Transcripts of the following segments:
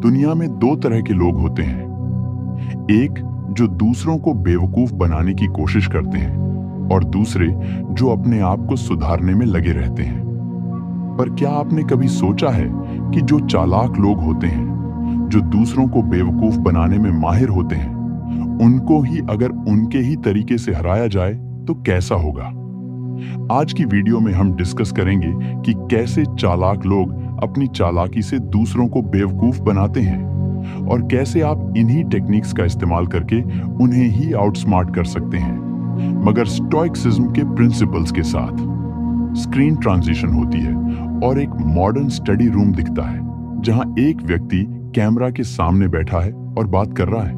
दुनिया में दो तरह के लोग होते हैं। एक जो दूसरों को बेवकूफ बनाने की कोशिश करते हैं और दूसरे जो अपने आप को सुधारने में लगे रहते हैं। पर क्या आपने कभी सोचा है कि जो चालाक लोग होते हैं, जो दूसरों को बेवकूफ बनाने में माहिर होते हैं, उनको ही अगर उनके ही तरीके से हराया जाए तो कैसा होगा? आज की वीडियो में हम डिस्कस करेंगे कि कैसे चालाक लोग अपनी चालाकी से दूसरों को बेवकूफ बनाते हैं और कैसे आप इन्हीं टेक्निक्स का इस्तेमाल करके उन्हें ही आउटस्मार्ट कर सकते हैं, मगर स्टोइसिज्म के प्रिंसिपल्स के साथ। स्क्रीन ट्रांजिशन होती है और एक मॉडर्न स्टडी रूम दिखता है जहां एक व्यक्ति कैमरा के सामने बैठा है और बात कर रहा है।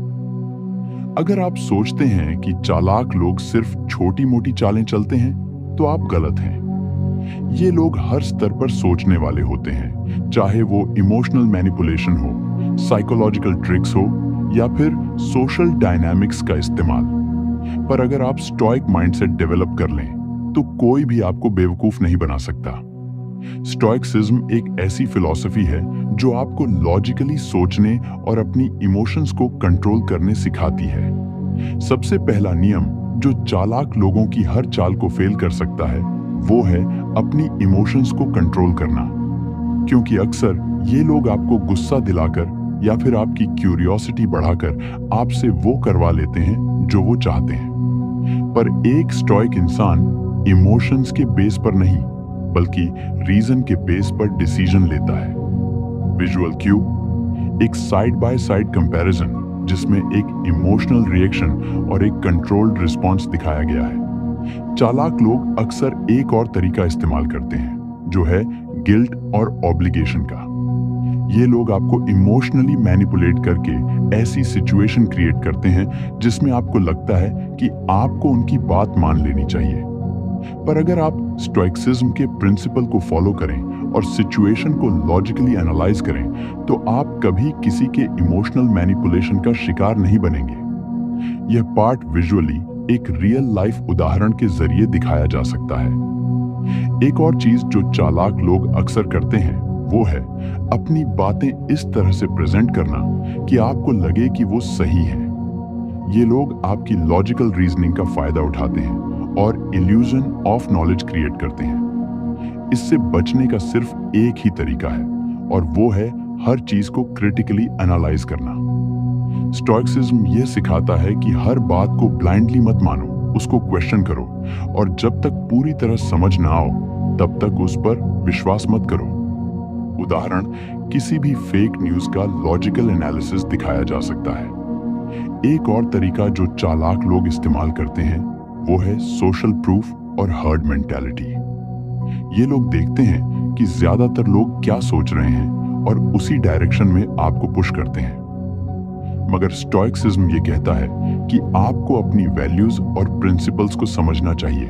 अगर आप सोचते हैं कि चालाक लोग सिर्फ छोटी मोटी चालें चलते हैं तो आप गलत हैं। ये लोग हर स्तर पर सोचने वाले होते हैं, चाहे वो इमोशनल मैनिपुलेशन हो, साइकोलॉजिकल ट्रिक्स हो या फिर सोशल डायनामिक्स का इस्तेमाल। पर अगर आप स्टोइक माइंडसेट डेवलप कर लें तो कोई भी आपको बेवकूफ नहीं बना सकता। स्टोइसिज्म एक ऐसी फिलॉसफी है जो आपको लॉजिकली सोचने और अपनी इमोशंस को कंट्रोल करने सिखाती है। सबसे पहला नियम जो चालाक लोगों की हर चाल को फेल कर सकता है वो है अपनी इमोशंस को कंट्रोल करना, क्योंकि अक्सर ये लोग आपको गुस्सा दिलाकर या फिर आपकी क्यूरियोसिटी बढ़ाकर आपसे वो करवा लेते हैं जो वो चाहते हैं। पर एक स्टोइक इंसान इमोशंस के बेस पर नहीं बल्कि रीजन के बेस पर डिसीजन लेता है। विजुअल क्यू, एक साइड बाय साइड कंपैरिजन जिसमें एक इमोशनल रिएक्शन और एक कंट्रोल्ड रिस्पॉन्स दिखाया गया है। चालाक लोग अक्सर एक और तरीका इस्तेमाल करते हैं जो है गिल्ट और ऑब्लिगेशन का। ये लोग आपको इमोशनली मैनिपुलेट करके ऐसी सिचुएशन क्रिएट करते हैं जिसमें आपको लगता है कि आपको उनकी बात मान लेनी चाहिए। पर अगर आप स्टोइसिज्म के प्रिंसिपल को फॉलो करें और सिचुएशन को लॉजिकली एनालाइज करें तो आप कभी किसी के इमोशनल मैनिपुलेशन का शिकार नहीं बनेंगे। यह पार्ट विजुअली एक रियल लाइफ उदाहरण के जरिए दिखाया जा सकता है। एक और चीज जो चालाक लोग अक्सर करते हैं वो है अपनी बातें इस तरह से प्रेजेंट करना कि आपको लगे कि वो सही है। ये लोग आपकी लॉजिकल रीजनिंग का फायदा उठाते हैं और इल्यूजन ऑफ नॉलेज क्रिएट करते हैं। इससे बचने का सिर्फ एक ही तरीका है और वो है हर चीज को क्रिटिकली एनालाइज करना। स्टोइसिज्म यह सिखाता है कि हर बात को ब्लाइंडली मत मानो, उसको क्वेश्चन करो और जब तक पूरी तरह समझ ना आओ तब तक उस पर विश्वास मत करो। उदाहरण, किसी भी फेक न्यूज का लॉजिकल एनालिसिस दिखाया जा सकता है। एक और तरीका जो चालाक लोग इस्तेमाल करते हैं वो है सोशल प्रूफ और हर्ड मेंटालिटी। ये लोग देखते हैं कि ज्यादातर लोग क्या सोच रहे हैं और उसी डायरेक्शन में आपको पुश करते हैं। मगर स्टोइसिज्म ये कहता है कि आपको अपनी वैल्यूज और प्रिंसिपल्स को समझना चाहिए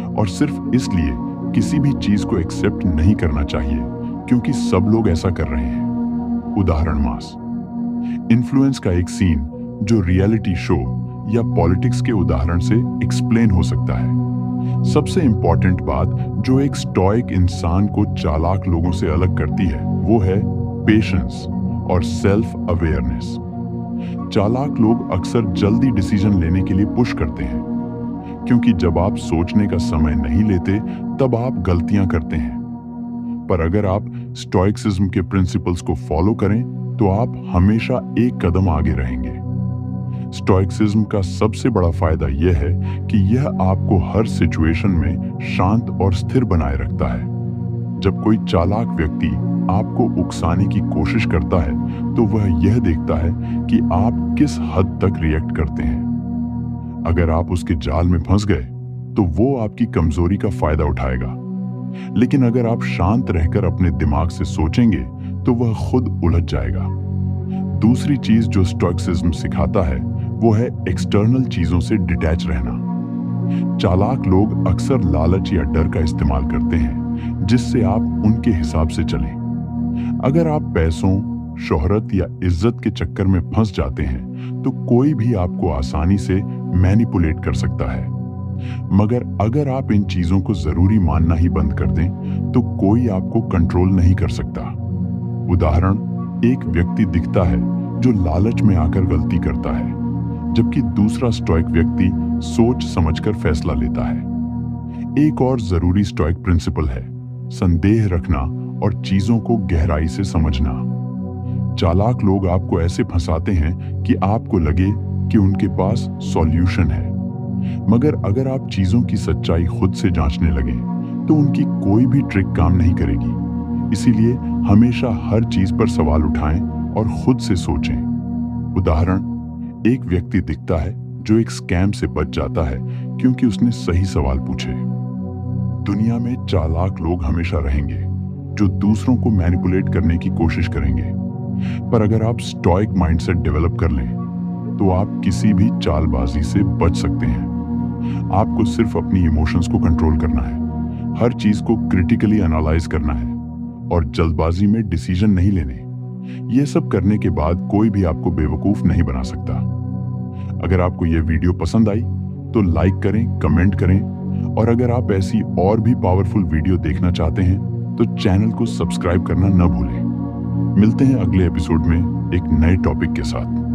और सिर्फ इसलिए किसी भी चीज को एक्सेप्ट नहीं करना चाहिए क्योंकि सब लोग ऐसा कर रहे हैं। उदाहरण, मास इन्फ्लुएंस का एक सीन जो रियलिटी शो या पॉलिटिक्स के उदाहरण से एक्सप्लेन हो सकता है। सबसे इंपॉर्टेंट बात जो एक स्टोइक इंसान को चालाक लोगों से अलग करती है वो है पेशेंस और सेल्फ अवेयरनेस। चालाक लोग अक्सर जल्दी डिसीजन लेने के लिए पुश करते हैं, क्योंकि जब आप सोचने का समय नहीं लेते तब आप गलतियां करते हैं। पर अगर आप स्टोइसिज्म के प्रिंसिपल्स को फॉलो करें तो आप हमेशा एक कदम आगे रहेंगे। स्टोइसिज्म का सबसे बड़ा फायदा यह है कि यह आपको हर सिचुएशन में शांत और स्थिर बनाए रखता है। जब कोई चालाक व्यक्ति आपको उकसाने की कोशिश करता है तो वह यह देखता है कि आप किस हद तक रिएक्ट करते हैं। अगर आप उसके जाल में फंस गए तो वो आपकी कमजोरी का फायदा उठाएगा, लेकिन अगर आप शांत रहकर अपने दिमाग से सोचेंगे तो वह खुद उलझ जाएगा। दूसरी चीज जो स्टोइसिज्म सिखाता है वो है एक्सटर्नल चीजों से डिटैच रहना। चालाक लोग अक्सर लालच या डर का इस्तेमाल करते हैं जिससे आप उनके हिसाब से चलें। अगर आप पैसों, शोहरत या इज्जत के चक्कर में फंस जाते हैं तो कोई भी आपको आसानी से मैनिपुलेट कर सकता है। मगर अगर आप इन चीजों को जरूरी मानना ही बंद कर दें तो कोई आपको कंट्रोल नहीं कर सकता। उदाहरण, एक व्यक्ति दिखता है जो लालच में आकर गलती करता है, जबकि दूसरा स्टोइक व्यक्ति सोच समझकर फैसला लेता है। एक और जरूरी स्टोइक प्रिंसिपल है संदेह रखना और चीजों को गहराई से समझना। चालाक लोग आपको ऐसे फंसाते हैं कि आपको लगे कि उनके पास सॉल्यूशन है, मगर अगर आप चीजों की सच्चाई खुद से जांचने लगें तो उनकी कोई भी ट्रिक काम नहीं करेगी। इसीलिए हमेशा हर चीज पर सवाल उठाएं और खुद से सोचें। उदाहरण, एक व्यक्ति दिखता है जो एक स्कैम से बच जाता है क्योंकि उसने सही सवाल पूछे। दुनिया में चालाक लोग हमेशा रहेंगे जो दूसरों को मैनिपुलेट करने की कोशिश करेंगे, पर अगर आप स्टोइक माइंडसेट डेवलप कर लें तो आप किसी भी चालबाजी से बच सकते हैं। आपको सिर्फ अपनी इमोशंस को कंट्रोल करना है, हर चीज को क्रिटिकली एनालाइज करना है और जल्दबाजी में डिसीजन नहीं लेने। यह सब करने के बाद कोई भी आपको बेवकूफ नहीं बना सकता। अगर आपको यह वीडियो पसंद आई तो लाइक करें, कमेंट करें, और अगर आप ऐसी और भी पावरफुल वीडियो देखना चाहते हैं तो चैनल को सब्सक्राइब करना न भूलें। मिलते हैं अगले एपिसोड में एक नए टॉपिक के साथ।